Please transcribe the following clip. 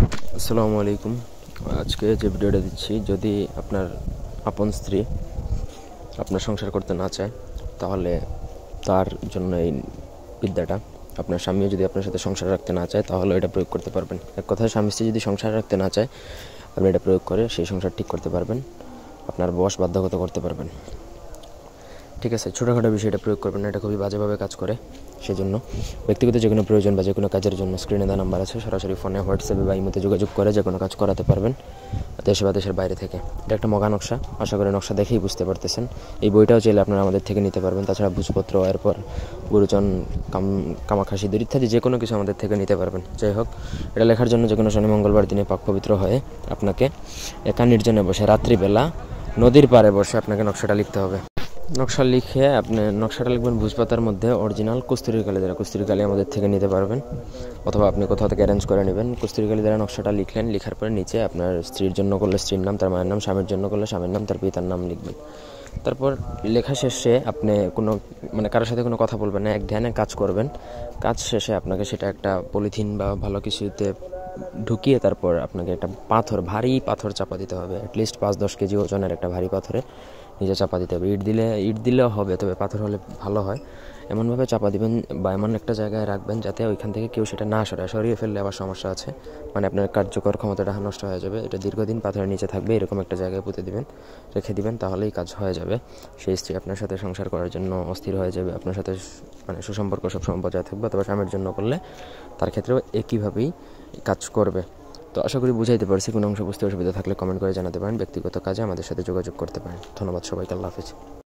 আসসালামু আলাইকুম। আজকে যে ভিডিওটা দিচ্ছি, যদি আপনার আপন স্ত্রী আপনার সংসার করতে না চায়, তাহলে তার জন্য এই বিদ্যাটা। আপনার স্বামীও যদি আপনার সাথে সংসার রাখতে না চায়, তাহলে এটা প্রয়োগ করতে পারবেন। এক কথায়, স্বামী স্ত্রী যদি সংসার রাখতে না চায়, আপনি এটা প্রয়োগ করে সেই সংসার ঠিক করতে পারবেন, আপনার বশ বাধ্যগত করতে পারবেন। ঠিক আছে, ছোটোখাটো বিষয়টা প্রয়োগ করবেন না, এটা খুবই বাজেভাবে কাজ করে। সেজন্য ব্যক্তিগত যে কোনো প্রয়োজন বা যে কোনো কাজের জন্য স্ক্রিনে দেওয়া নাম্বার আছে, সরাসরি ফোনে, হোয়াটসঅ্যাপে বা ইমোতে যোগাযোগ করে যে কোনো কাজ করাতে পারবেন, দেশে বা দেশের বাইরে থেকে। এটা একটা মগা নকশা, আশা করি নকশা দেখেই বুঝতে পারতেছেন। এই বইটাও চাইলে আপনারা আমাদের থেকে নিতে পারবেন। তাছাড়া ভূজপত্র, এরপর গুরুচন, কামাখাসি দূর ইত্যাদি যে কোনো কিছু আমাদের থেকে নিতে পারবেন। যাই হোক, এটা লেখার জন্য যে কোনো শনি মঙ্গলবার দিনে পাক পবিত্র হয়ে আপনাকে একা নির্জনে বসে রাত্রিবেলা নদীর পাড়ে বসে আপনাকে নকশাটা লিখতে হবে। নকশা লিখে আপনি নকশাটা লিখবেন ভুজপাতার মধ্যে, অরিজিনাল কস্তুরীর কালি দ্বারা। কস্তুরী কালি আমাদের থেকে নিতে পারবেন, অথবা আপনি কোথাও থেকে অ্যারেঞ্জ করে নেবেন। কস্তুরী কালি দ্বারা নকশাটা লিখলেন, লিখার পরে নিচে আপনার স্ত্রীর জন্য করলে স্ত্রীর নাম, তার মায়ের নাম, স্বামীর জন্য করলে স্বামীর নাম, তার পিতার নাম লিখবেন। তারপর লেখা শেষে আপনি কোনো কারোর সাথে কোনো কথা বলবেন না, এক ধ্যানে কাজ করবেন। কাজ শেষে আপনাকে সেটা একটা পলিথিন বা ভালো কিছুতে ঢুকিয়ে তারপর আপনাকে একটা ভারী পাথর চাপা দিতে হবে। অ্যাটলিস্ট 5-10 কেজি ওজনের একটা ভারী পাথরে নিচে চাপা দিতে হবে। ইট দিলেও হবে, তবে পাথর হলে ভালো হয়। এমনভাবে চাপা দিবেন বা এমন একটা জায়গায় রাখবেন যাতে ওইখান থেকে কেউ সেটা না সরিয়ে ফেললে আবার সমস্যা আছে, আপনার কার্যকর ক্ষমতাটা নষ্ট হয়ে যাবে। এটা দীর্ঘদিন পাথরের নিচে থাকবে, এরকম একটা জায়গায় পুঁতে দিবেন, রেখে দিবেন, তাহলেই কাজ হয়ে যাবে। সেই স্ত্রী আপনার সাথে সংসার করার জন্য অস্থির হয়ে যাবে, আপনার সাথে সুসম্পর্ক সবসময় বজায় থাকবে। অথবা স্বামীর জন্য করলে তার ক্ষেত্রেও একইভাবেই কাজ করবে। তো আশা করি বুঝাইতে পারছি। কোনো অংশ বুঝতে অসুবিধা থাকলে কমেন্ট করে জানাতে পারেন। ব্যক্তিগত কাজে আমাদের সাথে যোগাযোগ করতে পারেন। ধন্যবাদ সবাইকে। আল্লাহ হাফেজ।